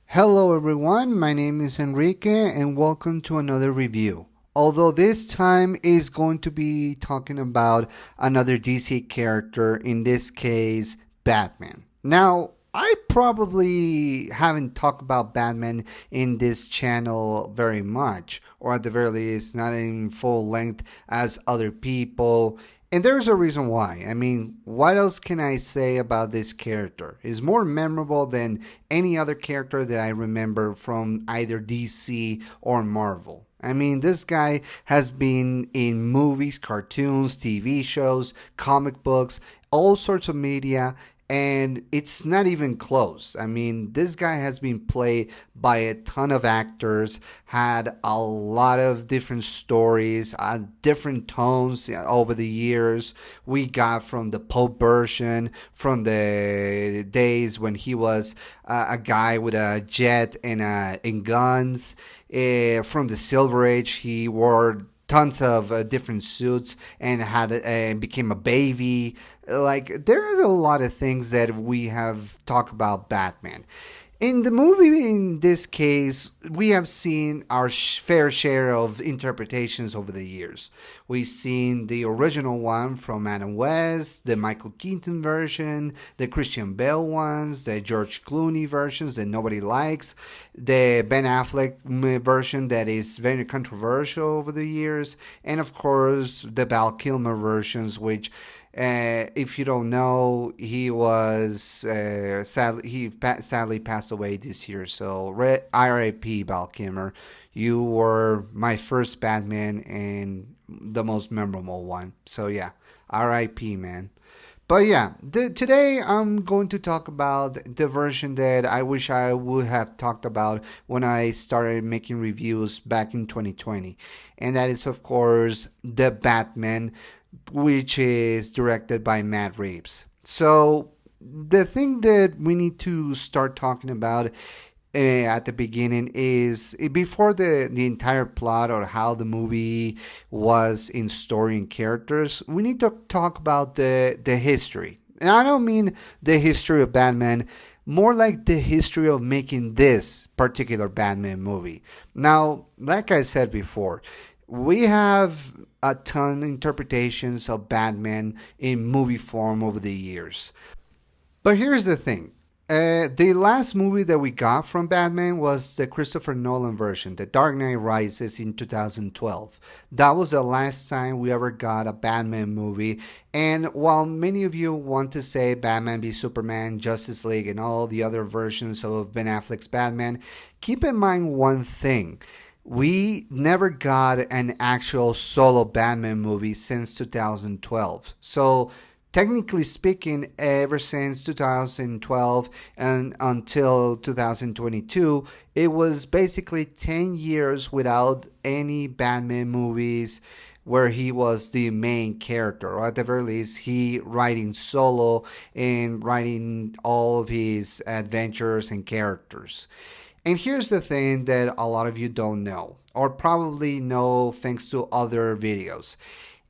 Hello everyone, my name is Enrique and welcome to another review. Although this time is going to be talking about another DC character, in this case, Batman. Now, I probably haven't talked about Batman in this channel very much, or at the very least, not in full length as other people. And there's a reason why. I mean, what else can I say about this character? He's more memorable than any other character that I remember from either DC or Marvel. I mean, this guy has been in movies, cartoons, TV shows, comic books, all sorts of media, and it's not even close. I mean, this guy has been played by a ton of actors, had a lot of different stories, different tones over the years. We got from the Pope version, from the days when he was a guy with a jet and guns. From the Silver Age, he wore tons of different suits and had became a baby. Like, there are a lot of things that we have talked about Batman. In the movie, in this case, we have seen our fair share of interpretations over the years. We've seen the original one from Adam West, the Michael Keaton version, the Christian Bale ones, the George Clooney versions that nobody likes, the Ben Affleck version that is very controversial over the years, and of course the Val Kilmer versions, which if you don't know, he was sadly passed away this year. So R.I.P. Val Kilmer. You were my first Batman and the most memorable one. So yeah, R.I.P. man. But yeah, today I'm going to talk about the version that I wish I would have talked about when I started making reviews back in 2020. And that is, of course, the Batman, which is directed by Matt Reeves. So the thing that we need to start talking about at the beginning is before the entire plot or how the movie was in story and characters, we need to talk about the history. And I don't mean the history of Batman, more like the history of making this particular Batman movie. Now, like I said before, we have a ton of interpretations of Batman in movie form over the years. But here's the thing. The last movie that we got from Batman was the Christopher Nolan version, The Dark Knight Rises in 2012. That was the last time we ever got a Batman movie. And while many of you want to say Batman v Superman, Justice League, and all the other versions of Ben Affleck's Batman, keep in mind one thing. We never got an actual solo Batman movie since 2012. So, technically speaking, ever since 2012 and until 2022, it was basically 10 years without any Batman movies where he was the main character, or at the very least, he writing solo and writing all of his adventures and characters. And here's the thing that a lot of you don't know, or probably know thanks to other videos,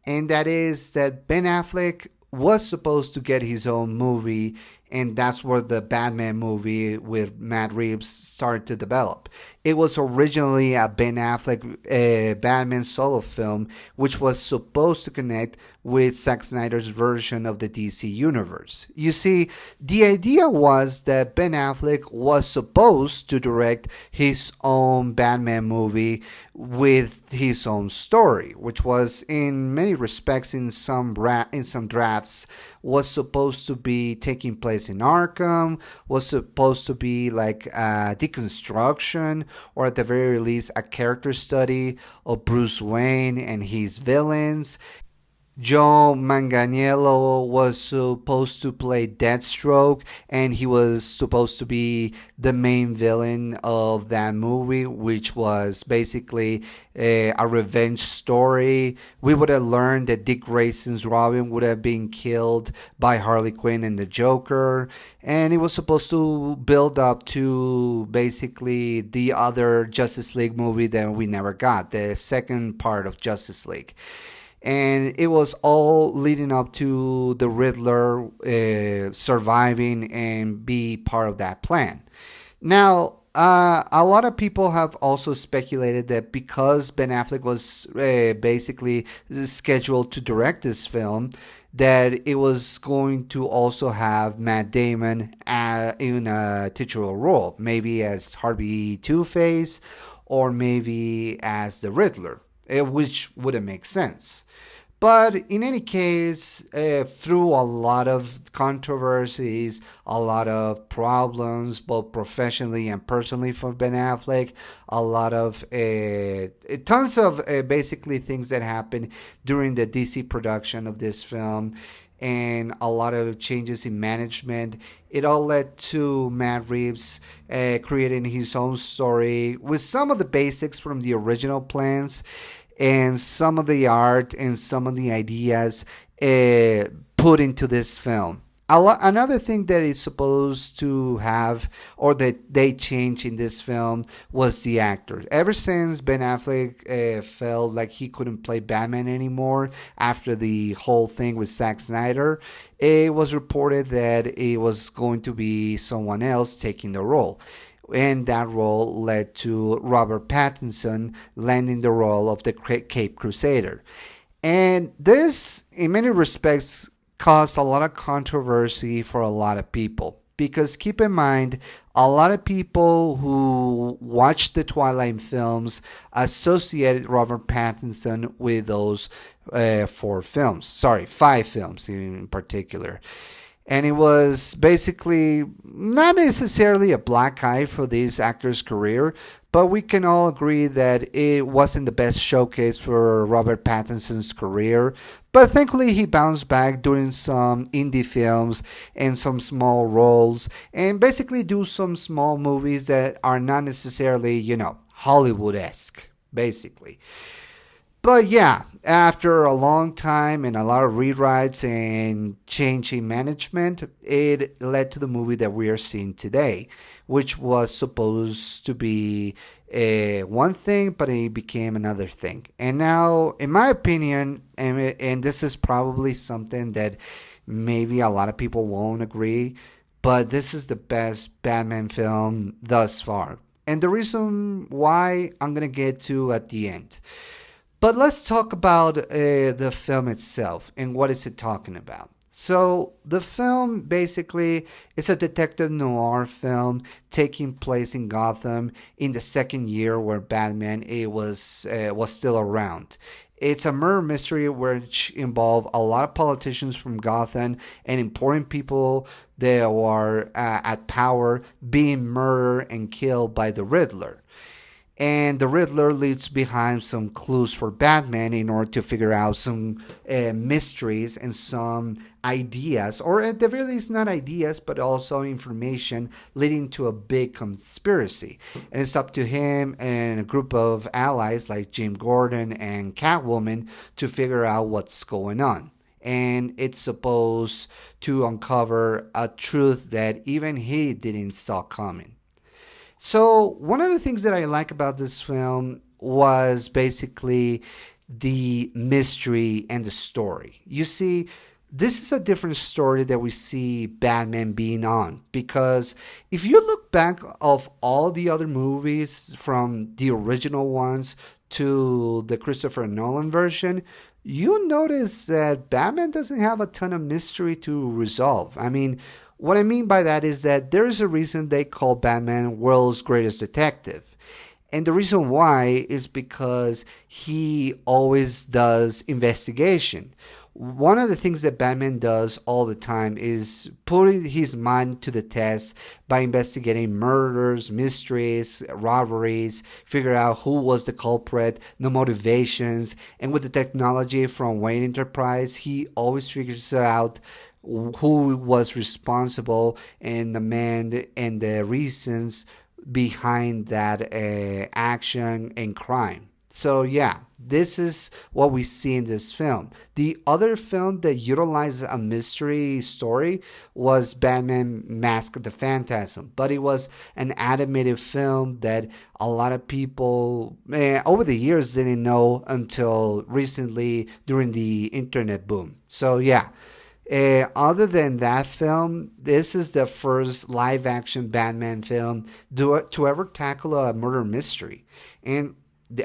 and that is that Ben Affleck was supposed to get his own movie, and that's where the Batman movie with Matt Reeves started to develop. It was originally a Ben Affleck Batman solo film, which was supposed to connect with Zack Snyder's version of the DC universe. You see, the idea was that Ben Affleck was supposed to direct his own Batman movie with his own story, which was in many respects in some drafts was supposed to be taking place in Arkham, was supposed to be like a deconstruction, or at the very least a character study of Bruce Wayne and his villains. Joe Manganiello was supposed to play Deathstroke, and he was supposed to be the main villain of that movie, which was basically a revenge story. We would have learned that Dick Grayson's Robin would have been killed by Harley Quinn and the Joker, and it was supposed to build up to basically the other Justice League movie that we never got, the second part of Justice League. And it was all leading up to the Riddler surviving and be part of that plan. Now, A lot of people have also speculated that because Ben Affleck was basically scheduled to direct this film, that it was going to also have Matt Damon in a titular role, maybe as Harvey Two-Face or maybe as the Riddler, which wouldn't make sense. But in any case, through a lot of controversies, a lot of problems, both professionally and personally for Ben Affleck, a lot of tons of basically things that happened during the DC production of this film, and a lot of changes in management. It all led to Matt Reeves creating his own story with some of the basics from the original plans and some of the art and some of the ideas put into this film. Another thing that is supposed to have, or that they changed in this film, was the actor. Ever since Ben Affleck felt like he couldn't play Batman anymore after the whole thing with Zack Snyder, it was reported that it was going to be someone else taking the role. And that role led to Robert Pattinson landing the role of the Cape Crusader. And this, in many respects, caused a lot of controversy for a lot of people. Because keep in mind, a lot of people who watched the Twilight films associated Robert Pattinson with those five films in particular. And it was basically not necessarily a black eye for this actor's career, but we can all agree that it wasn't the best showcase for Robert Pattinson's career. But thankfully, he bounced back doing some indie films and some small roles, and basically do some small movies that are not necessarily, Hollywood-esque, basically. But yeah, after a long time and a lot of rewrites and changing management, it led to the movie that we are seeing today, which was supposed to be one thing, but it became another thing. And now, in my opinion, and this is probably something that maybe a lot of people won't agree, but this is the best Batman film thus far. And the reason why I'm going to get to at the end. But let's talk about the film itself and what is it talking about. So the film basically is a detective noir film taking place in Gotham in the second year where Batman was still around. It's a murder mystery which involves a lot of politicians from Gotham and important people that are at power being murdered and killed by the Riddler. And the Riddler leaves behind some clues for Batman in order to figure out some mysteries and some ideas, or at the very least not ideas, but also information leading to a big conspiracy. And it's up to him and a group of allies like Jim Gordon and Catwoman to figure out what's going on. And it's supposed to uncover a truth that even he didn't saw coming. So one of the things that I like about this film was basically the mystery and the story. You see, this is a different story that we see Batman being on, because if you look back of all the other movies from the original ones to the Christopher Nolan version, you notice that Batman doesn't have a ton of mystery to resolve. I mean, what I mean by that is that there is a reason they call Batman world's greatest detective. And the reason why is because he always does investigation. One of the things that Batman does all the time is putting his mind to the test by investigating murders, mysteries, robberies, figure out who was the culprit, the motivations, and with the technology from Wayne Enterprise, he always figures out who was responsible and the man and the reasons behind that action and crime. So yeah, this is what we see in this film. The other film that utilized a mystery story was Batman Mask of the Phantasm, but it was an animated film that a lot of people over the years didn't know until recently during the internet boom. So yeah, Other than that film, this is the first live action Batman film to ever tackle a murder mystery. And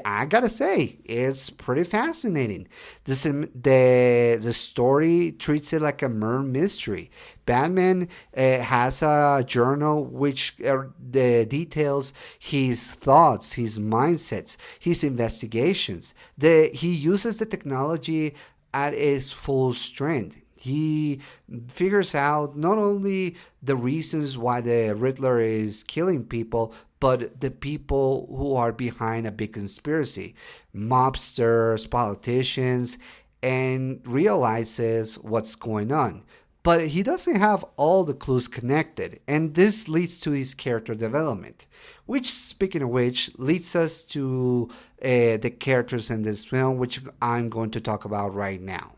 I gotta say, it's pretty fascinating. The story treats it like a murder mystery. Batman has a journal which the details his thoughts, his mindsets, his investigations. He uses the technology at its full strength. He figures out not only the reasons why the Riddler is killing people, but the people who are behind a big conspiracy, mobsters, politicians, and realizes what's going on. But he doesn't have all the clues connected, and this leads to his character development. Which, speaking of which, leads us to the characters in this film, which I'm going to talk about right now.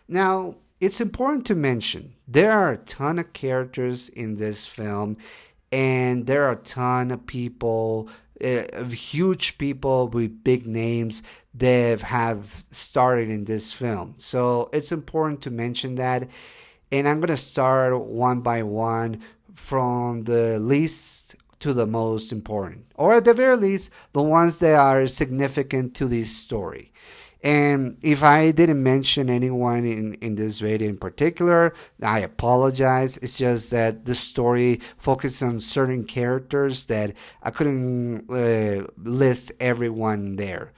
Now, it's important to mention there are a ton of characters in this film, and there are a ton of people, huge people with big names that have started in this film. So it's important to mention that. And I'm going to start one by one from the least to the most important, or at the very least, the ones that are significant to this story. And if I didn't mention anyone in this video in particular, I apologize. It's just that the story focuses on certain characters that I couldn't list everyone there.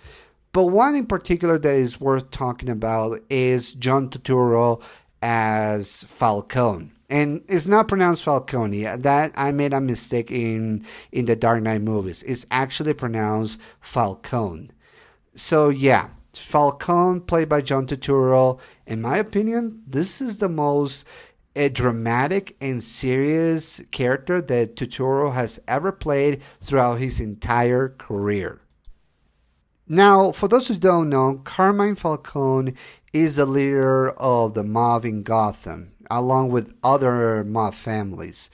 But one in particular that is worth talking about is John Turturro as Falcone. And it's not pronounced Falcone. That I made a mistake in the Dark Knight movies. It's actually pronounced Falcone. So yeah, Falcone, played by John Turturro. In my opinion, this is the most dramatic and serious character that Turturro has ever played throughout his entire career. Now, for those who don't know, Carmine Falcone is the leader of the mob in Gotham, along with other mob families.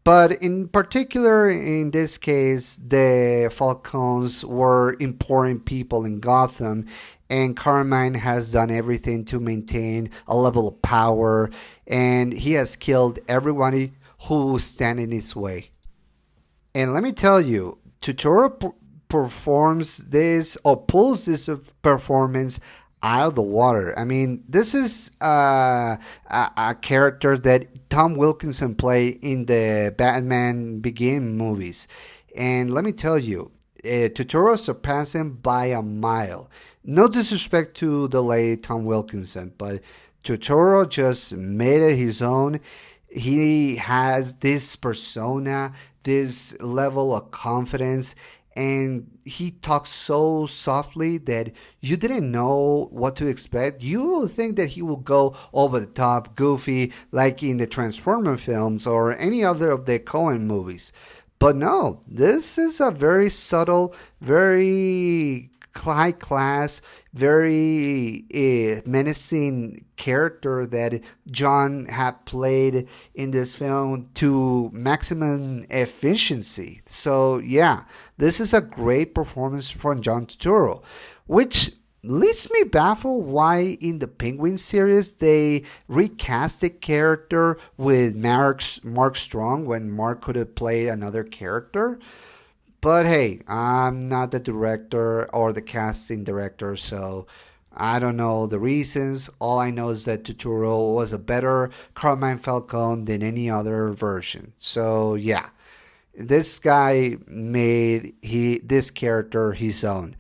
But in particular, in this case, the Falcones were important people in Gotham, and Carmine has done everything to maintain a level of power, and he has killed everybody who stand in his way. And let me tell you, Turturro performs this or pulls this performance out of the water. I mean, this is a character that Tom Wilkinson played in the Batman Begin movies. And let me tell you, Turturro surpassed him by a mile. No disrespect to the late Tom Wilkinson, but Turturro just made it his own. He has this persona, this level of confidence, and he talks so softly that you didn't know what to expect. You will think that he will go over the top, goofy, like in the Transformer films or any other of the Coen movies. But no, this is a very subtle, very high class, very menacing character that John had played in this film to maximum efficiency. So yeah, this is a great performance from John Turturro, which leaves me baffled why in the Penguin series they recast the character with Mark Strong when Mark could have played another character. But hey, I'm not the director or the casting director, so I don't know the reasons. All I know is that Turturro was a better Carmine Falcone than any other version. So yeah, this guy made this character his own.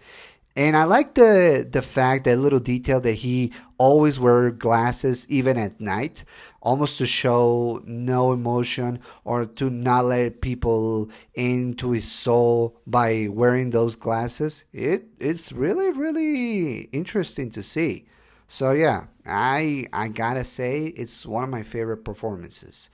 And I like the fact, that little detail, that he always wear glasses even at night, almost to show no emotion or to not let people into his soul by wearing those glasses. It's really, really interesting to see. So yeah, I gotta say it's one of my favorite performances.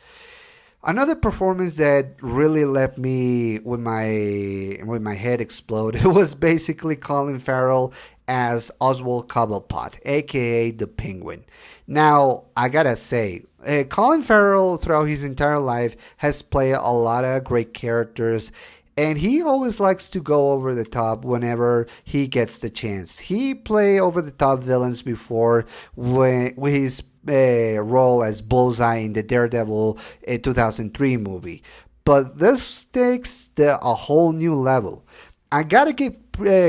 Another performance that really left me with my head explode was basically Colin Farrell as Oswald Cobblepot, aka the Penguin. Now, I gotta say, Colin Farrell throughout his entire life has played a lot of great characters, and he always likes to go over the top whenever he gets the chance. He played over the top villains before with his role as Bullseye in the Daredevil 2003 movie. But this takes a whole new level. I gotta give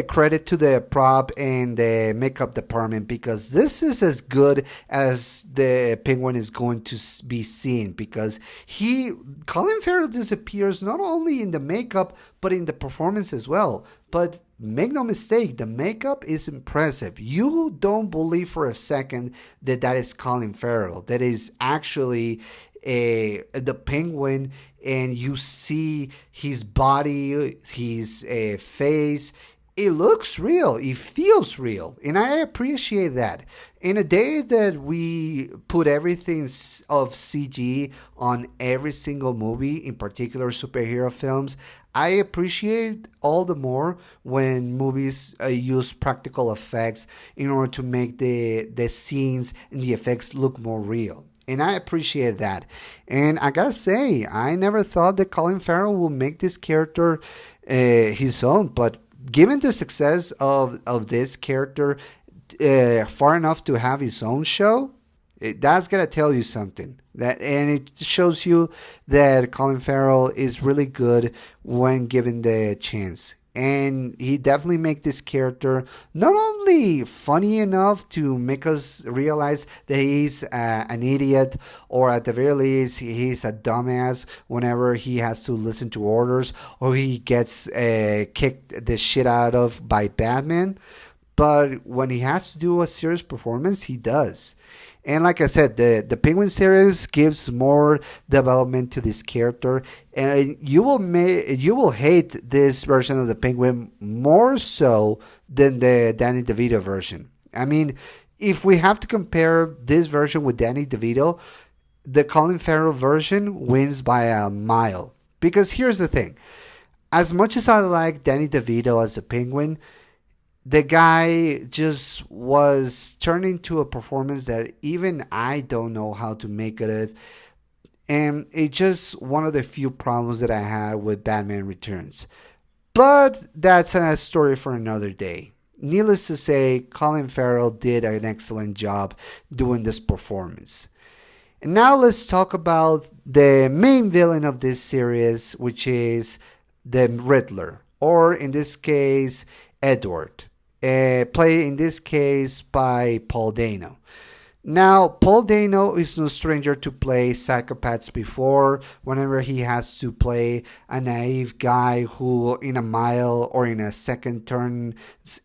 credit to the prop and the makeup department because this is as good as the Penguin is going to be seen because Colin Farrell disappears not only in the makeup but in the performance as well. But make no mistake, the makeup is impressive. You don't believe for a second that that is Colin Farrell. That is actually the Penguin, and you see his body, his face. It looks real. It feels real, and I appreciate that. In a day that we put everything of CG on every single movie, in particular superhero films, I appreciate all the more when movies use practical effects in order to make the scenes and the effects look more real. And I appreciate that. And I gotta say, I never thought that Colin Farrell would make this character his own. But given the success of this character far enough to have his own show, that's gonna tell you something. And it shows you that Colin Farrell is really good when given the chance. And he definitely make this character not only funny enough to make us realize that he's an idiot, or at the very least he's a dumbass whenever he has to listen to orders, or he gets kicked the shit out of by Batman. But when he has to do a serious performance, he does. And like I said, the Penguin series gives more development to this character, and you will hate this version of the Penguin more so than the Danny DeVito version. I mean, if we have to compare this version with Danny DeVito, the Colin Farrell version wins by a mile. Because here's the thing: as much as I like Danny DeVito as a Penguin, the guy just was turning to a performance that even I don't know how to make it. And it's just one of the few problems that I had with Batman Returns. But that's a story for another day. Needless to say, Colin Farrell did an excellent job doing this performance. And now let's talk about the main villain of this series, which is the Riddler, or in this case, Edward. Played in this case by Paul Dano. Now, Paul Dano is no stranger to play psychopaths before. Whenever he has to play a naive guy who in a mile or in a second turns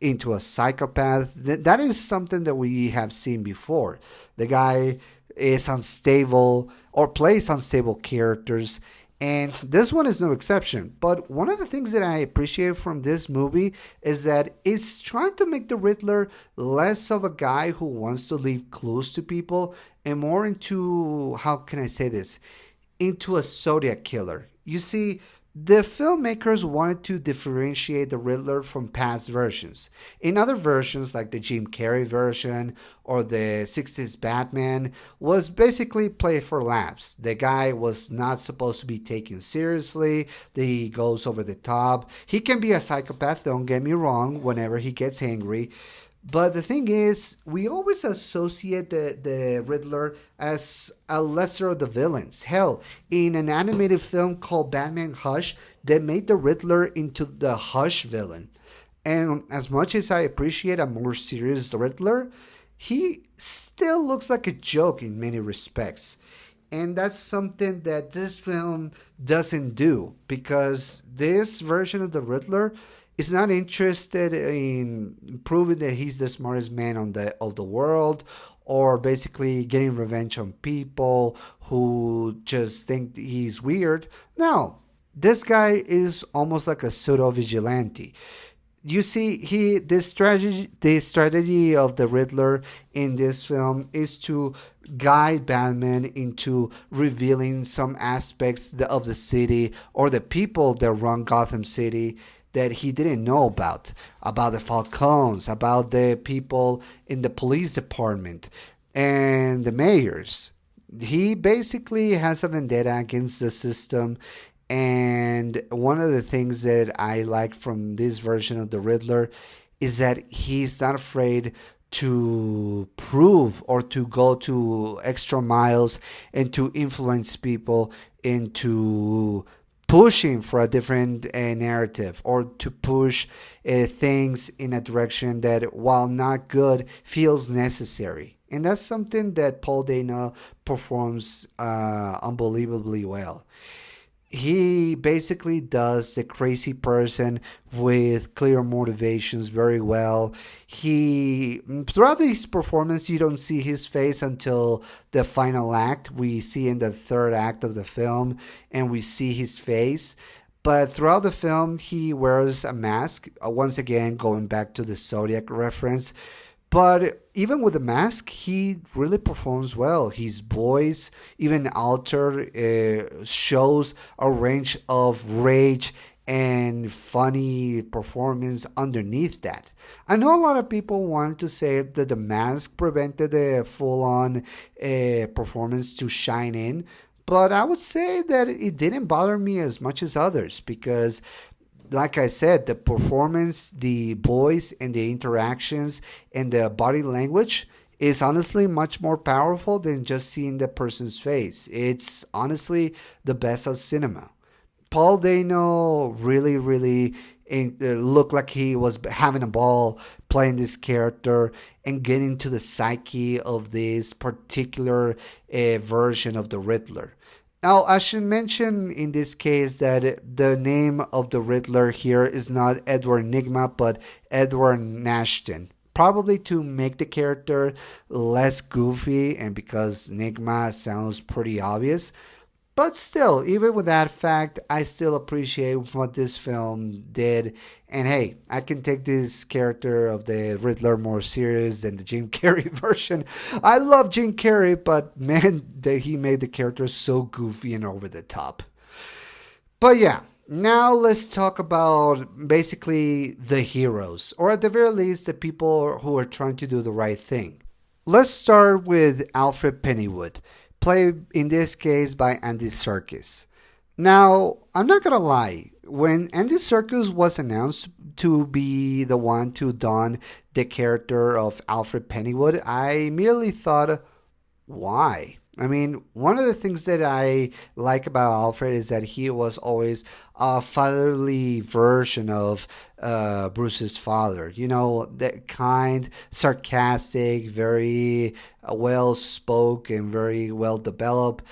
into a psychopath, that is something that we have seen before. The guy is unstable or plays unstable characters, and this one is no exception. But one of the things that I appreciate from this movie is that it's trying to make the Riddler less of a guy who wants to leave clues to people and more into, how can I say this, into a Zodiac killer. You see, the filmmakers wanted to differentiate the Riddler from past versions. In other versions, like the Jim Carrey version or the 60s Batman, was basically played for laughs. The guy was not supposed to be taken seriously. He goes over the top. He can be a psychopath, don't get me wrong, whenever he gets angry. But the thing is, we always associate the Riddler as a lesser of the villains. Hell, in an animated film called Batman Hush, they made the Riddler into the Hush villain. And as much as I appreciate a more serious Riddler, he still looks like a joke in many respects. And that's something that this film doesn't do, because this version of the Riddler is not interested in proving that he's the smartest man of the world, or basically getting revenge on people who just think he's weird. No, this guy is almost like a pseudo vigilante. You see, the strategy of the Riddler in this film is to guide Batman into revealing some aspects of the city or the people that run Gotham City that he didn't know about the Falcons, about the people in the police department, and the mayors. He basically has a vendetta against the system, and one of the things that I like from this version of the Riddler is that he's not afraid to prove or to go to extra miles and to influence people into pushing for a different narrative or to push things in a direction that, while not good, feels necessary. And that's something that Paul Dano performs unbelievably well. He basically does the crazy person with clear motivations very well. He throughout his performance, you don't see his face until the final act. We see in the third act of the film, and we see his face. But throughout the film, he wears a mask. Once again, going back to the Zodiac reference, but even with the mask, he really performs well. His voice, even altered, shows a range of rage and funny performance underneath that. I know a lot of people want to say that the mask prevented the full on performance to shine in, but I would say that it didn't bother me as much as others because, like I said, the performance, the voice, and the interactions and the body language is honestly much more powerful than just seeing the person's face. It's honestly the best of cinema. Paul Dano really, really looked like he was having a ball playing this character and getting to the psyche of this particular version of the Riddler. Now, I should mention in this case that the name of the Riddler here is not Edward Nygma, but Edward Nashton. Probably to make the character less goofy and because Nygma sounds pretty obvious. But still, even with that fact, I still appreciate what this film did. And hey, I can take this character of the Riddler more serious than the Jim Carrey version. I love Jim Carrey, but man, that he made the character so goofy and over the top. But yeah, now let's talk about basically the heroes, or at the very least, the people who are trying to do the right thing. Let's start with Alfred Pennywood, played in this case by Andy Serkis. Now, I'm not gonna lie, when Andy Serkis was announced to be the one to don the character of Alfred Pennywood, I immediately thought, why? I mean, one of the things that I like about Alfred is that he was always a fatherly version of Bruce's father. You know, that kind, sarcastic, very well spoken, very well developed.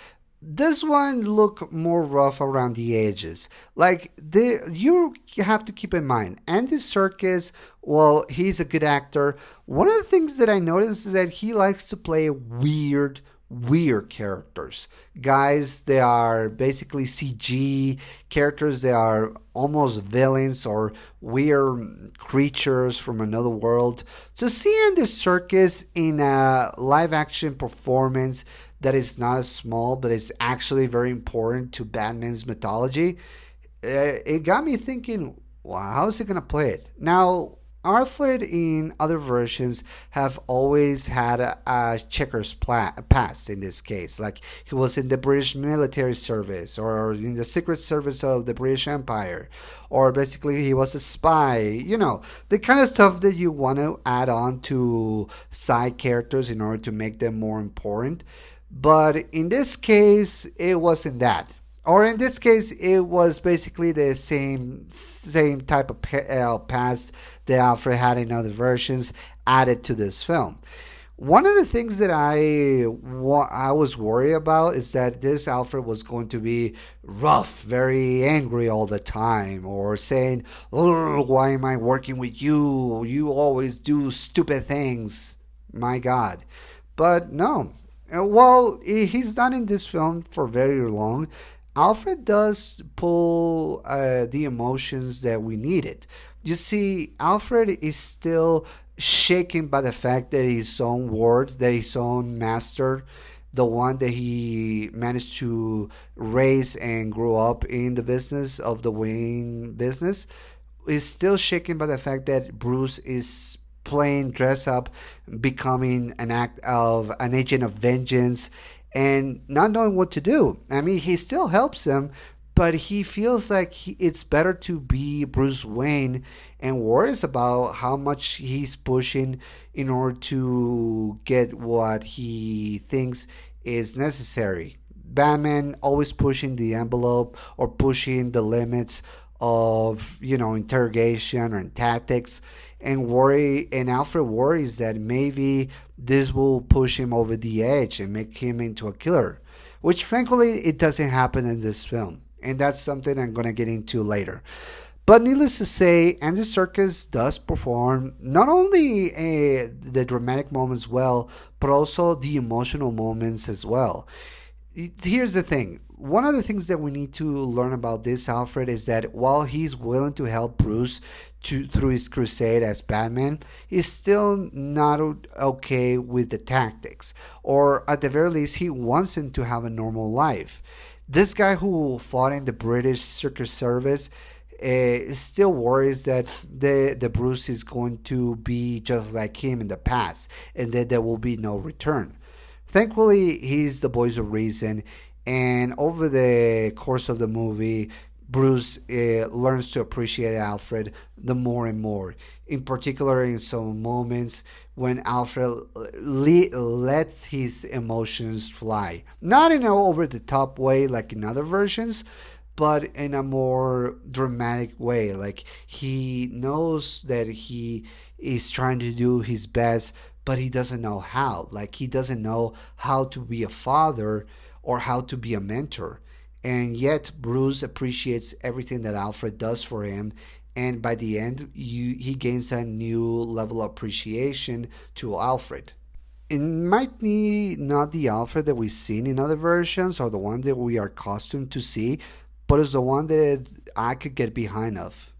This one look more rough around the edges. You have to keep in mind, Andy Serkis, well, he's a good actor. One of the things that I noticed is that he likes to play weird characters. Guys, they are basically CG characters. They are almost villains or weird creatures from another world. So seeing the Serkis in a live action performance that is not as small, but it's actually very important to Batman's mythology, it got me thinking, wow, how is he going to play it? Now, Alfred in other versions have always had a checkers past in this case. Like he was in the British military service or in the secret service of the British Empire, or basically he was a spy. You know, the kind of stuff that you want to add on to side characters in order to make them more important. But in this case, it wasn't that. Or in this case, it was basically the same type of past that Alfred had in other versions added to this film. One of the things that I was worried about is that this Alfred was going to be rough, very angry all the time, or saying, "Oh, why am I working with you? You always do stupid things. My God." But no. Well, he's not in this film for very long. Alfred does pull the emotions that we needed. You see, Alfred is still shaken by the fact that his own ward, that his own master, the one that he managed to raise and grow up in the business of the Wayne business, is still shaken by the fact that Bruce is playing dress up, becoming an agent of vengeance, and not knowing what to do. I mean, he still helps him, but he feels like it's better to be Bruce Wayne and worries about how much he's pushing in order to get what he thinks is necessary. Batman always pushing the envelope or pushing the limits of, interrogation or tactics, and Alfred worries that maybe this will push him over the edge and make him into a killer, which thankfully it doesn't happen in this film. And that's something I'm going to get into later. But needless to say, Andy Serkis does perform not only the dramatic moments well, but also the emotional moments as well. Here's the thing. One of the things that we need to learn about this Alfred is that while he's willing to help Bruce through his crusade as Batman, he's still not okay with the tactics, or at the very least, he wants him to have a normal life. This guy who fought in the British Secret Service still worries that the Bruce is going to be just like him in the past, and that there will be no return. Thankfully, he's the voice of reason, and over the course of the movie, Bruce learns to appreciate Alfred the more and more. In particular, in some moments when Alfred lets his emotions fly, not in an over the top way like in other versions, but in a more dramatic way. Like he knows that he is trying to do his best, but he doesn't know how. Like he doesn't know how to be a father or how to be a mentor. And yet Bruce appreciates everything that Alfred does for him. And by the end, he gains a new level of appreciation to Alfred. It might be not the Alfred that we've seen in other versions or the one that we are accustomed to see, but it's the one that I could get behind of.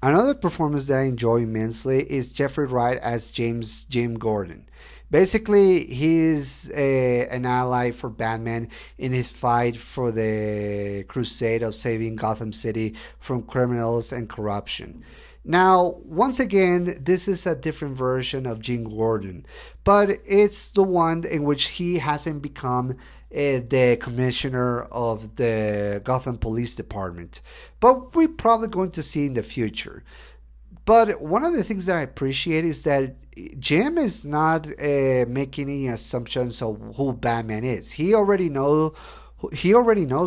Another performance that I enjoy immensely is Jeffrey Wright as Jim Gordon. Basically, he's an ally for Batman in his fight for the crusade of saving Gotham City from criminals and corruption. Now, once again, this is a different version of Jim Gordon, but it's the one in which he hasn't become the commissioner of the Gotham Police Department. But we're probably going to see in the future. But one of the things that I appreciate is that Jim is not making any assumptions of who Batman is. He already knows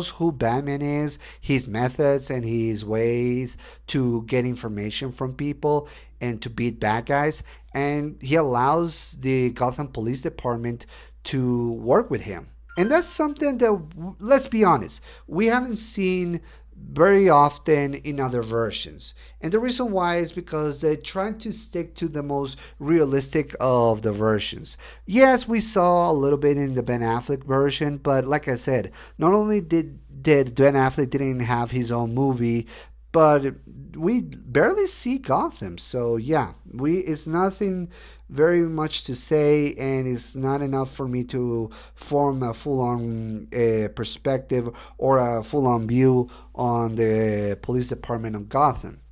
who Batman is, his methods and his ways to get information from people and to beat bad guys, and he allows the Gotham Police Department to work with him. And that's something that, let's be honest, we haven't seen very often in other versions. And the reason why is because they're trying to stick to the most realistic of the versions. Yes, we saw a little bit in the Ben Affleck version, but like I said, not only did Ben Affleck didn't have his own movie, but we barely see Gotham. So yeah, it's nothing very much to say, and it's not enough for me to form a full-on perspective or a full-on view on the police department of Gotham.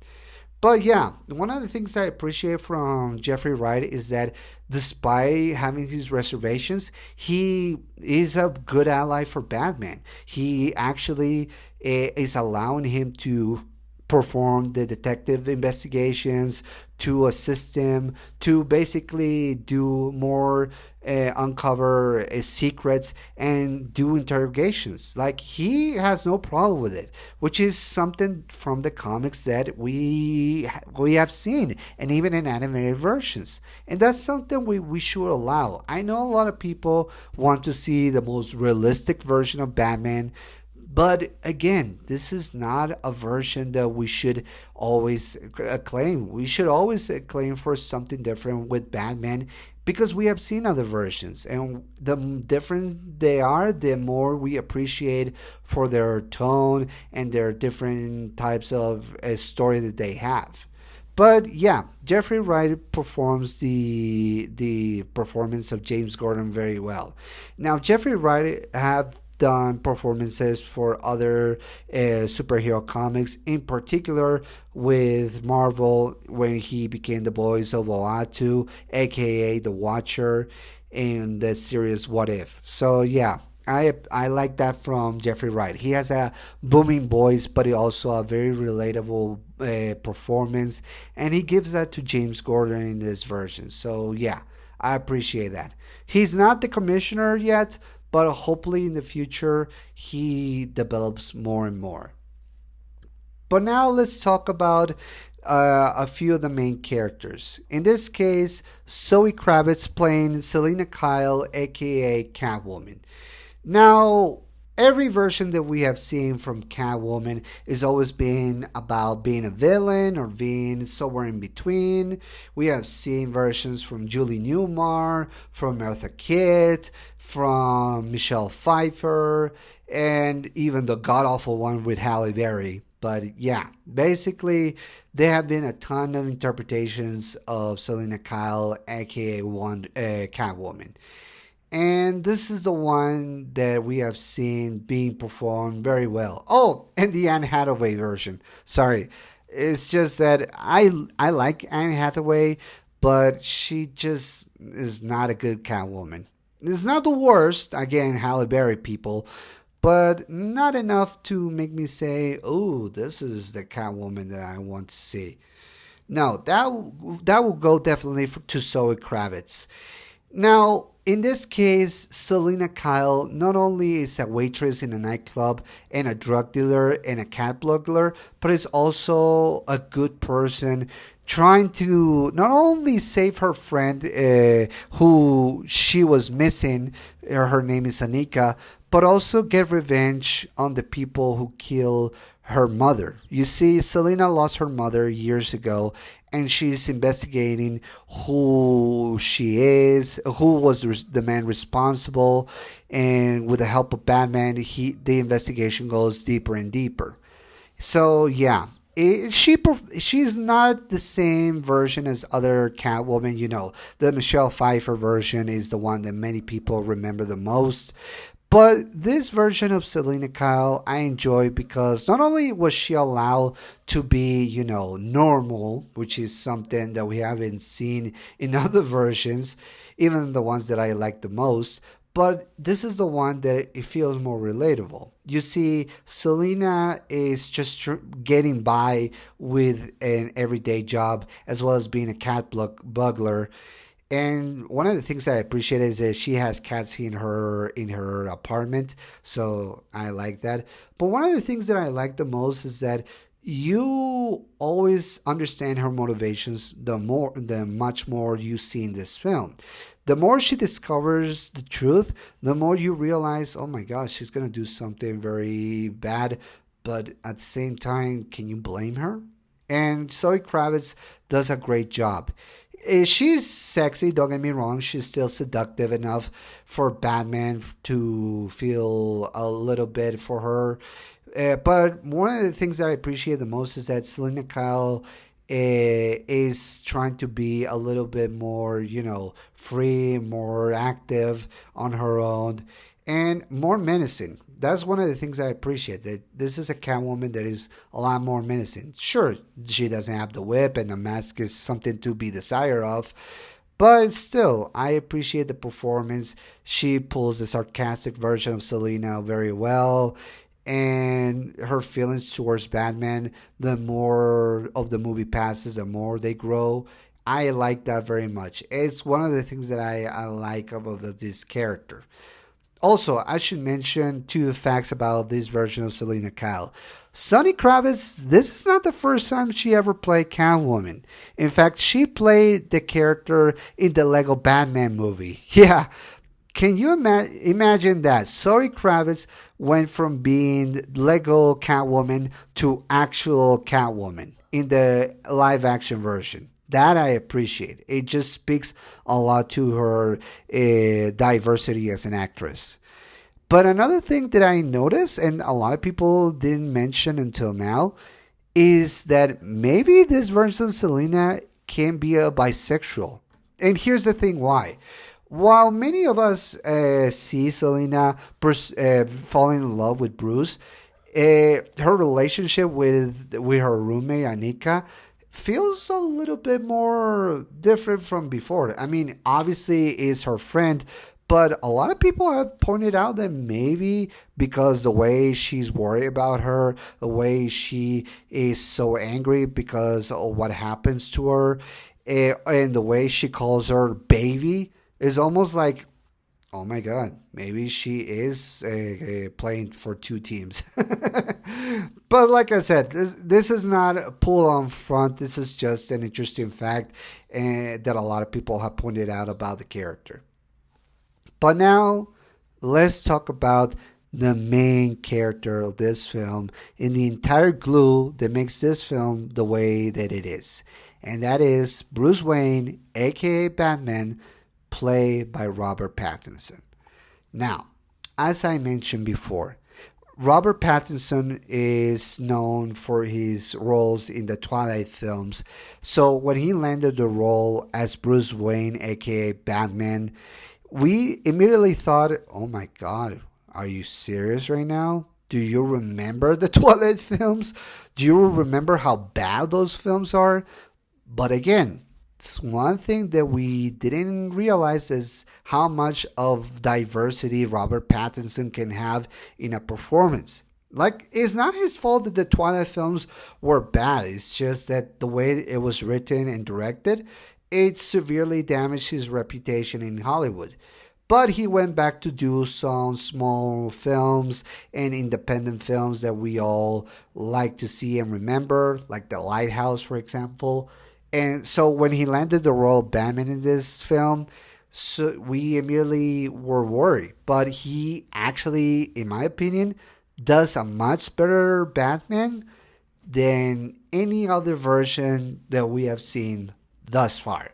But yeah, one of the things I appreciate from Jeffrey Wright is that despite having his reservations, he is a good ally for Batman. He actually is allowing him to perform the detective investigations, to assist him, to basically do more, uncover secrets and do interrogations. Like he has no problem with it, which is something from the comics that we have seen, and even in animated versions. And that's something we should allow. I know a lot of people want to see the most realistic version of Batman, but again, this is not a version that we should always acclaim. We should always acclaim for something different with Batman, because we have seen other versions, and the different they are, the more we appreciate for their tone and their different types of story that they have. But yeah, Jeffrey Wright performs the performance of James Gordon very well. Now, Jeffrey Wright have done performances for other superhero comics, in particular with Marvel when he became the voice of Oatu, aka the Watcher, in the series What If. So yeah, I like that from Jeffrey Wright. He has a booming voice, but he also a very relatable performance, and he gives that to James Gordon in this version. So yeah, I appreciate that. He's not the commissioner yet, but hopefully in the future he develops more and more. But now let's talk about a few of the main characters. In this case, Zoe Kravitz playing Selena Kyle, aka Catwoman. Now, every version that we have seen from Catwoman is always been about being a villain or being somewhere in between. We have seen versions from Julie Newmar, from Eartha Kitt, from Michelle Pfeiffer, and even the god awful one with Halle Berry. But yeah, basically, there have been a ton of interpretations of Selena Kyle, aka Catwoman. And this is the one that we have seen being performed very well. Oh, and the Anne Hathaway version. Sorry. It's just that I like Anne Hathaway, but she just is not a good Catwoman. It's not the worst, again, Halle Berry people, but not enough to make me say, "Oh, this is the Catwoman that I want to see." No, that will go definitely to Zoe Kravitz. Now, in this case, Selena Kyle not only is a waitress in a nightclub and a drug dealer and a cat burglar, but is also a good person trying to not only save her friend who she was missing, her name is Anika, but also get revenge on the people who kill her mother. You see, Selena lost her mother years ago, and she's investigating who she is, who was the man responsible, and with the help of Batman, the investigation goes deeper and deeper. So yeah, she's not the same version as other Catwoman. You know, the Michelle Pfeiffer version is the one that many people remember the most. But this version of Selena Kyle I enjoy because not only was she allowed to be, normal, which is something that we haven't seen in other versions, even the ones that I like the most, but this is the one that it feels more relatable. You see, Selena is just getting by with an everyday job as well as being a burglar. And one of the things I appreciate is that she has cats in her apartment, so I like that. But one of the things that I like the most is that you always understand her motivations the much more you see in this film. The more she discovers the truth, the more you realize, oh my gosh, she's gonna do something very bad, but at the same time, can you blame her? And Zoe Kravitz does a great job. She's sexy, don't get me wrong. She's still seductive enough for Batman to feel a little bit for her. But one of the things that I appreciate the most is that Selena Kyle is trying to be a little bit more, free, more active on her own, and more menacing. That's one of the things I appreciate. That this is a Catwoman that is a lot more menacing. Sure, she doesn't have the whip, and the mask is something to be desired of, but still, I appreciate the performance. She pulls the sarcastic version of Selena very well, and her feelings towards Batman, the more of the movie passes, the more they grow. I like that very much. It's one of the things that I like about this character. Also, I should mention two facts about this version of Selena Kyle. Sonny Kravitz, this is not the first time she ever played Catwoman. In fact, she played the character in the Lego Batman movie. Yeah, can you imagine that? Zoe Kravitz went from being Lego Catwoman to actual Catwoman in the live action version. That I appreciate. It just speaks a lot to her diversity as an actress. But another thing that I noticed, and a lot of people didn't mention until now, is that maybe this version of Selena can be a bisexual. And here's the thing why. While many of us see Selena falling in love with Bruce, her relationship with her roommate Anika feels a little bit more different from before. I mean, obviously is her friend, But a lot of people have pointed out that maybe because the way she's worried about her, the way she is so angry because of what happens to her, and the way she calls her baby is almost like, oh my God, maybe she is playing for two teams. But like I said, this is not a pull on front. This is just an interesting fact that a lot of people have pointed out about the character. But now let's talk about the main character of this film and the entire glue that makes this film the way that it is. And that is Bruce Wayne, aka Batman, played by Robert Pattinson. Now, as I mentioned before, Robert Pattinson is known for his roles in the Twilight films. So when he landed the role as Bruce Wayne, aka Batman, we immediately thought, oh my God, are you serious right now? Do you remember the Twilight films? Do you remember how bad those films are? But again, one thing that we didn't realize is how much of diversity Robert Pattinson can have in a performance. Like, it's not his fault that the Twilight films were bad. It's just that the way it was written and directed, it severely damaged his reputation in Hollywood. But he went back to do some small films and independent films that we all like to see and remember, like The Lighthouse, for example. And so when he landed the role of Batman in this film, so we immediately were worried. But he actually, in my opinion, does a much better Batman than any other version that we have seen thus far.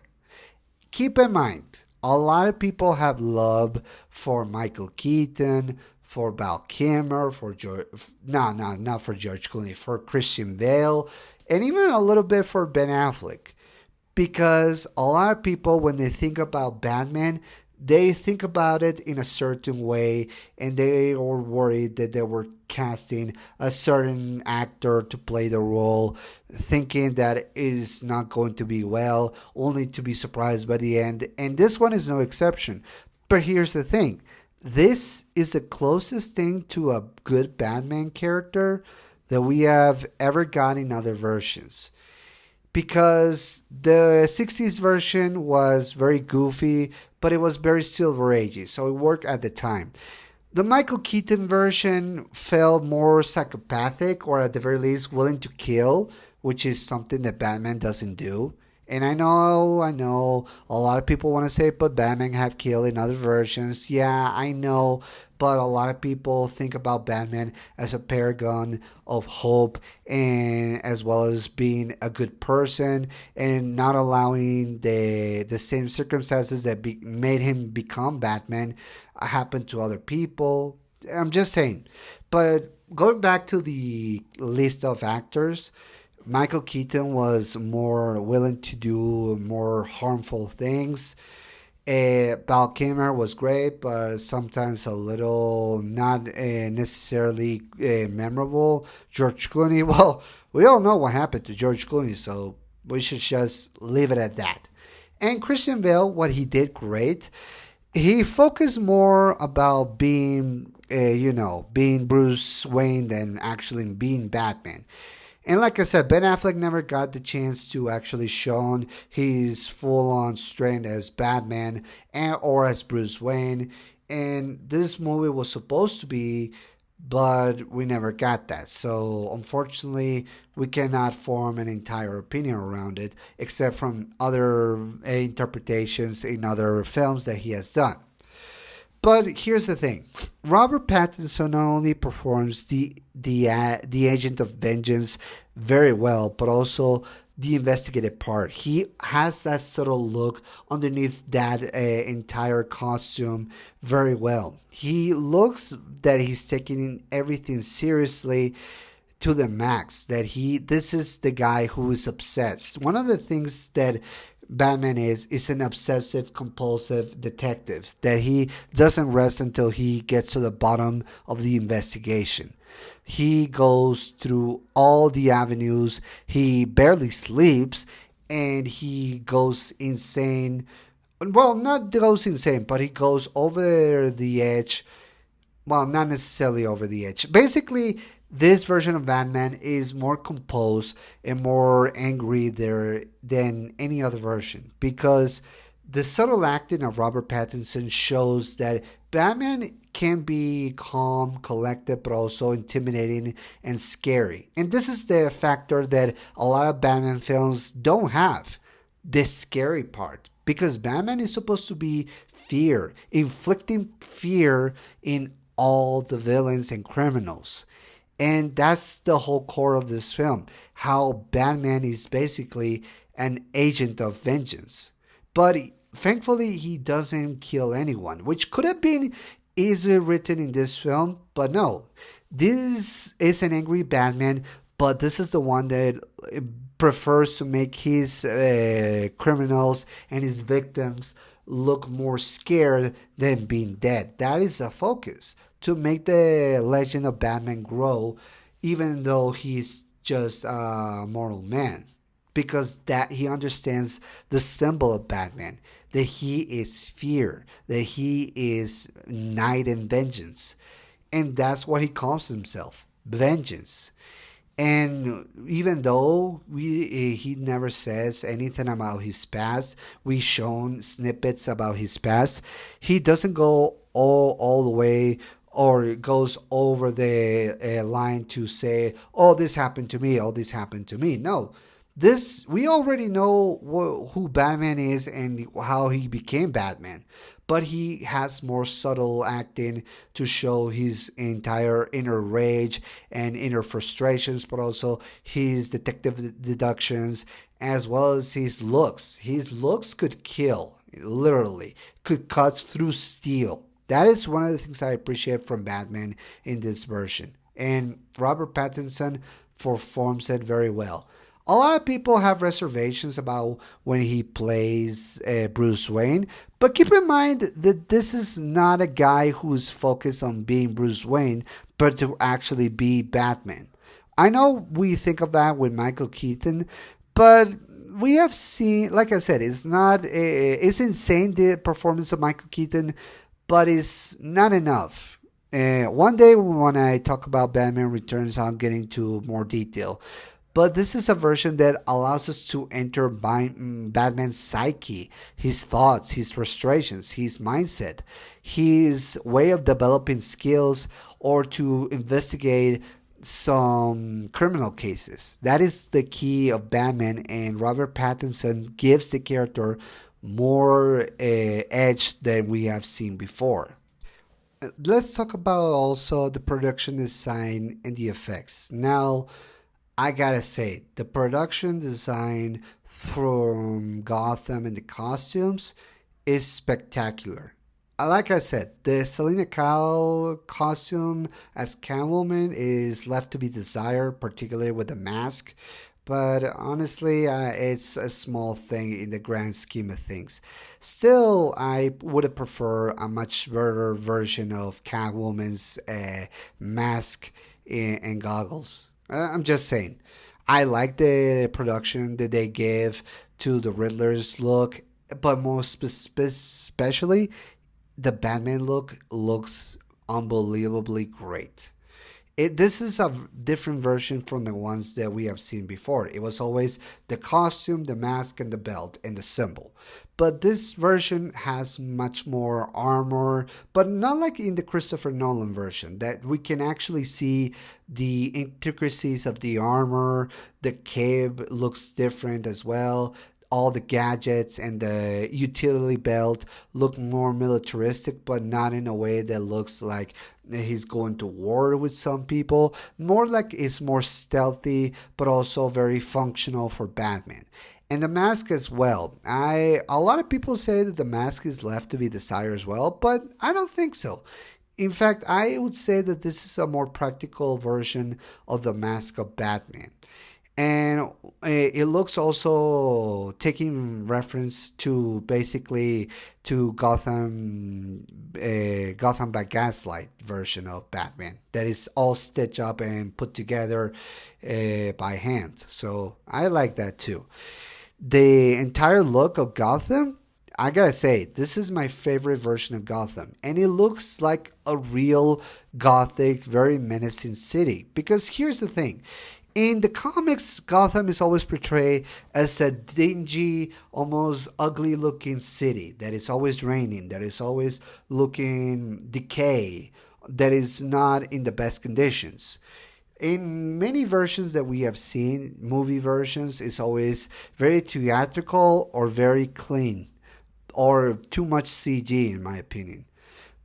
Keep in mind, a lot of people have love for Michael Keaton, for Val Kilmer, for George, no, not for George Clooney, for Christian Bale, and even a little bit for Ben Affleck. Because a lot of people, when they think about Batman, they think about it in a certain way, and they are worried that they were casting a certain actor to play the role, thinking that it is not going to be well, only to be surprised by the end. And this one is no exception. But here's the thing. This is the closest thing to a good Batman character that we have ever got in other versions. Because the 60s version was very goofy, but it was very Silver Agey, so it worked at the time. The Michael Keaton version felt more psychopathic, or at the very least willing to kill, which is something that Batman doesn't do. And I know, a lot of people want to say, but Batman have killed in other versions. Yeah, I know, but a lot of people think about Batman as a paragon of hope, and as well as being a good person and not allowing the same circumstances that made him become Batman happen to other people. I'm just saying. But going back to the list of actors, Michael Keaton was more willing to do more harmful things. Val Kilmer was great, but sometimes a little not necessarily memorable. George Clooney, well, we all know what happened to George Clooney, so we should just leave it at that. And Christian Bale, what he did great, he focused more about being, being Bruce Wayne than actually being Batman. And like I said, Ben Affleck never got the chance to actually show his full-on strength as Batman or as Bruce Wayne. And this movie was supposed to be, but we never got that. So unfortunately, we cannot form an entire opinion around it, except from other interpretations in other films that he has done. But here's the thing: Robert Pattinson not only performs the agent of vengeance very well, but also the investigative part. He has that subtle look underneath that entire costume very well. He looks that he's taking everything seriously to the max. That this is the guy who is obsessed. One of the things that Batman is an obsessive compulsive detective, that he doesn't rest until he gets to the bottom of the investigation. He goes through all the avenues, he barely sleeps, and he goes insane Well, not goes insane, but he goes over the edge. Well, not necessarily over the edge. Basically, this version of Batman is more composed and more angry there than any other version because the subtle acting of Robert Pattinson shows that Batman can be calm, collected, but also intimidating and scary. And this is the factor that a lot of Batman films don't have, the scary part. Because Batman is supposed to be fear, inflicting fear in all the villains and criminals. And that's the whole core of this film, how Batman is basically an agent of vengeance. But thankfully, he doesn't kill anyone, which could have been easily written in this film, but no. This is an angry Batman, but this is the one that prefers to make his criminals and his victims look more scared than being dead. That is the focus, to make the legend of Batman grow, even though he's just a mortal man. Because that he understands the symbol of Batman, that he is fear, that he is night and vengeance. And that's what he calls himself, vengeance. And even though he never says anything about his past, we shown snippets about his past. He doesn't go all the way or goes over the line to say, "Oh, this happened to me. Oh, this happened to me." No, this we already know who Batman is and how he became Batman, but he has more subtle acting to show his entire inner rage and inner frustrations, but also his detective deductions as well as his looks. His looks could kill, literally, could cut through steel. That is one of the things I appreciate from Batman in this version. And Robert Pattinson performs it very well. A lot of people have reservations about when he plays Bruce Wayne, but keep in mind that this is not a guy who's focused on being Bruce Wayne, but to actually be Batman. I know we think of that with Michael Keaton, but we have seen, like I said, it's insane the performance of Michael Keaton, but it's not enough. One day when I talk about Batman Returns, I'll get into more detail. But this is a version that allows us to enter Batman's psyche, his thoughts, his frustrations, his mindset, his way of developing skills, or to investigate some criminal cases. That is the key of Batman, and Robert Pattinson gives the character more edge than we have seen before. Let's talk about also the production design and the effects. Now, I gotta say, the production design from Gotham and the costumes is spectacular. Like I said, the Selena Kyle costume as Catwoman is left to be desired, particularly with the mask. But honestly, it's a small thing in the grand scheme of things. Still, I would have preferred a much better version of Catwoman's mask and goggles. I'm just saying. I like the production that they give to the Riddler's look, but most especially the Batman look looks unbelievably great. This is a different version from the ones that we have seen before. It was always the costume, the mask, and the belt, and the symbol. But this version has much more armor, but not like in the Christopher Nolan version, that we can actually see the intricacies of the armor. The cape looks different as well. All the gadgets and the utility belt look more militaristic, but not in a way that looks like he's going to war with some people. More like it's more stealthy, but also very functional for Batman. And the mask as well. A lot of people say that the mask is left to be desired as well, but I don't think so. In fact, I would say that this is a more practical version of the mask of Batman. And it looks also taking reference to basically to Gotham by Gaslight version of Batman that is all stitched up and put together by hand. So I like that too. The entire look of Gotham, I gotta say, this is my favorite version of Gotham, and it looks like a real gothic, very menacing city. Because here's the thing. In the comics, Gotham is always portrayed as a dingy, almost ugly looking city that is always raining, that is always looking decay, that is not in the best conditions. In many versions that we have seen, movie versions, is always very theatrical or very clean or too much CG, in my opinion.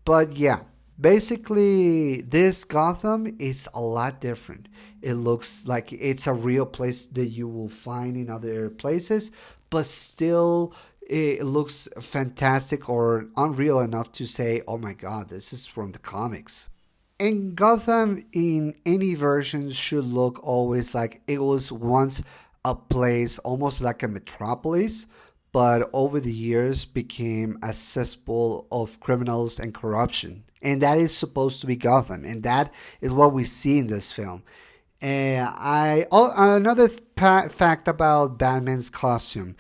But yeah, basically, this Gotham is a lot different. It looks like it's a real place that you will find in other places, but still, it looks fantastic or unreal enough to say, oh my god, this is from the comics. And Gotham in any version should look always like it was once a place almost like a metropolis, but over the years became a cesspool of criminals and corruption. And that is supposed to be Gotham, and that is what we see in this film. Another fact about Batman's costume.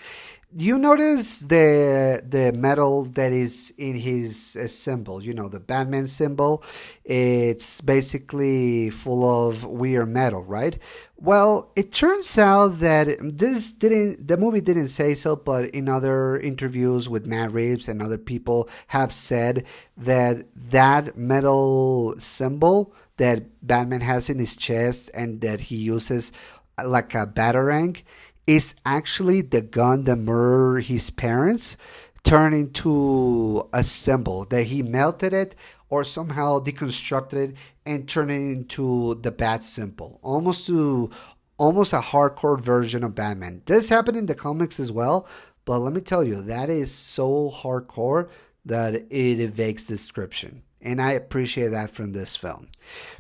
You notice the metal that is in his symbol, the Batman symbol. It's basically full of weird metal, right? Well, it turns out that the movie didn't say so, but in other interviews with Matt Reeves and other people have said that that metal symbol that Batman has in his chest and that he uses like a batarang is actually the gun that murdered his parents turned into a symbol that he melted it or somehow deconstructed it and turned it into the bat symbol, almost a hardcore version of Batman. This happened in the comics as well, but let me tell you, that is so hardcore that it evades description. And I appreciate that from this film.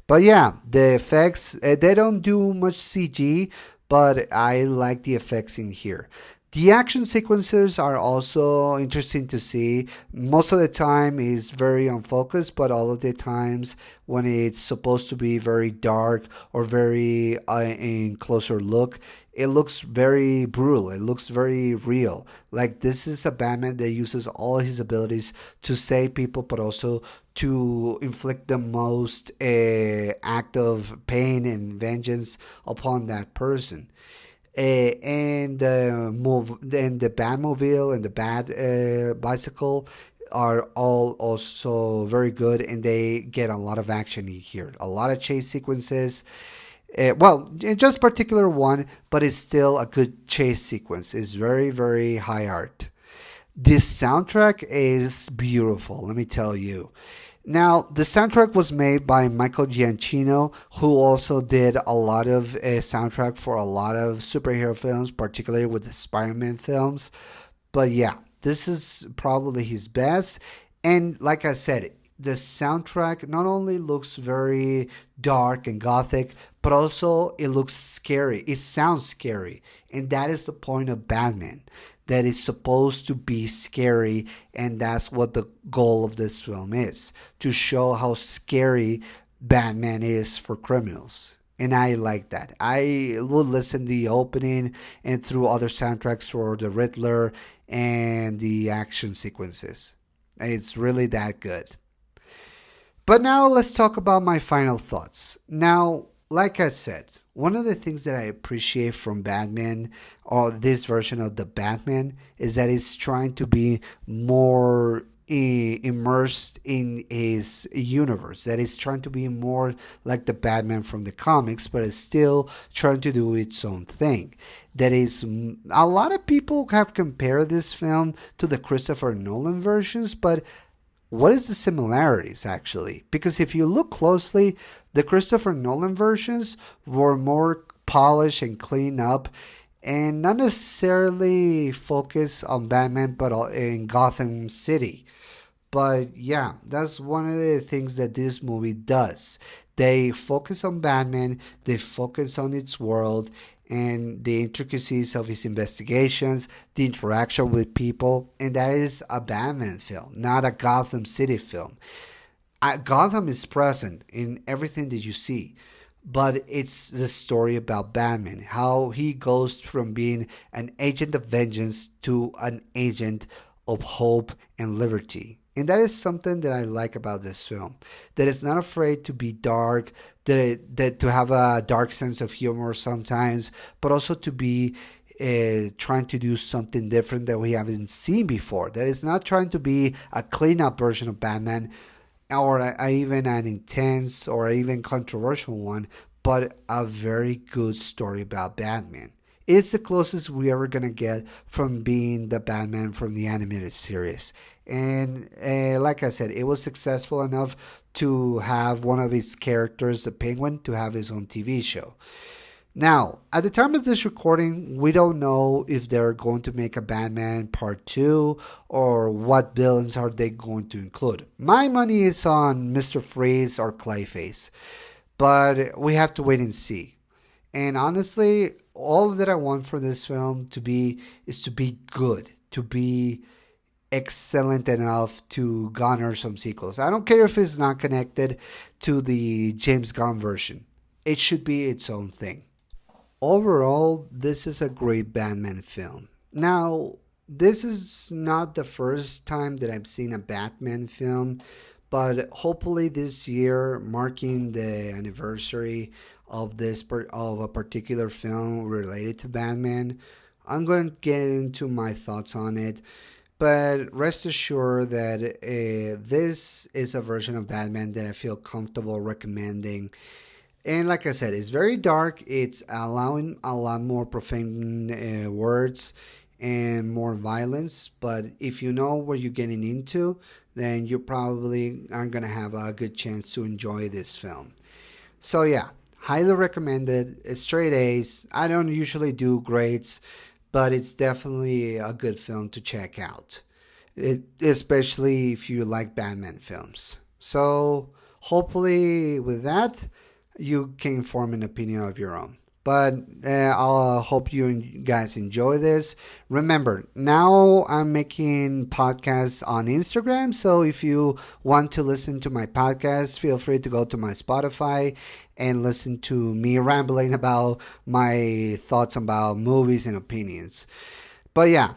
But yeah, the effects, they don't do much CG, but I like the effects in here. The action sequences are also interesting to see. Most of the time is very unfocused, but all of the times when it's supposed to be very dark or very in closer look, it looks very brutal. It looks very real. Like this is a Batman that uses all his abilities to save people, but also to inflict the most act of pain and vengeance upon that person. And the Batmobile and the Bat bicycle are all also very good, and they get a lot of action in here. A lot of chase sequences. Well, in just particular one, but it's still a good chase sequence. It's very, very high art. This soundtrack is beautiful, let me tell you. Now, the soundtrack was made by Michael Giacchino, who also did a lot of soundtrack for a lot of superhero films, particularly with the Spider-Man films. But yeah, this is probably his best. And like I said, the soundtrack not only looks very dark and gothic, but also it looks scary. It sounds scary. And that is the point of Batman. That is supposed to be scary, and that's what the goal of this film is, to show how scary Batman is for criminals. And I like that. I will listen to the opening and through other soundtracks for the Riddler and the action sequences. It's really that good. But now let's talk about my final thoughts. Now, like I said, one of the things that I appreciate from Batman or this version of the Batman is that he's trying to be more immersed in his universe, that is trying to be more like the Batman from the comics, but is still trying to do its own thing. That is, a lot of people have compared this film to the Christopher Nolan versions, but what is the similarities actually? Because if you look closely, the Christopher Nolan versions were more polished and cleaned up and not necessarily focused on Batman but in Gotham City. But yeah, that's one of the things that this movie does. They focus on Batman, they focus on its world and the intricacies of his investigations, the interaction with people, and that is a Batman film, not a Gotham City film. Gotham is present in everything that you see, but it's the story about Batman, how he goes from being an agent of vengeance to an agent of hope and liberty. And that is something that I like about this film. That it's not afraid to be dark, that to have a dark sense of humor sometimes, but also to be trying to do something different that we haven't seen before. That it's not trying to be a clean up version of Batman, or even an intense or even controversial one, but a very good story about Batman. It's the closest we ever gonna get from being the Batman from the animated series. And like I said, it was successful enough to have one of his characters, the Penguin, to have his own TV show. Now, at the time of this recording, we don't know if they're going to make a Batman Part 2 or what villains are they going to include. My money is on Mr. Freeze or Clayface, but we have to wait and see. And honestly, all that I want for this film to be is to be good, to be excellent enough to garner some sequels. I don't care if it's not connected to the James Gunn version. It should be its own thing. Overall, this is a great Batman film. Now, this is not the first time that I've seen a Batman film, but hopefully this year, marking the anniversary of of a particular film related to Batman, I'm going to get into my thoughts on it. But rest assured that this is a version of Batman that I feel comfortable recommending, and like I said, it's very dark. It's allowing a lot more profane words and more violence. But if you know what you're getting into, then you probably are going to have a good chance to enjoy this film. So, yeah, highly recommended. It's straight A's. I don't usually do grades, but it's definitely a good film to check out, especially if you like Batman films. So, hopefully, with that, you can form an opinion of your own. But I'll hope you guys enjoy this. Remember, now I'm making podcasts on Instagram. So if you want to listen to my podcast, feel free to go to my Spotify and listen to me rambling about my thoughts about movies and opinions. But yeah,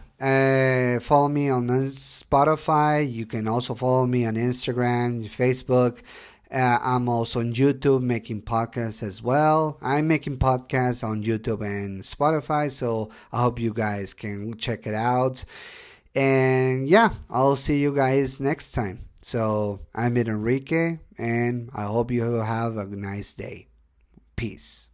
follow me on Spotify. You can also follow me on Instagram, Facebook. I'm also on YouTube making podcasts as well. I'm making podcasts on YouTube and Spotify, so I hope you guys can check it out. And yeah, I'll see you guys next time. So I'm Enrique, and I hope you have a nice day. Peace.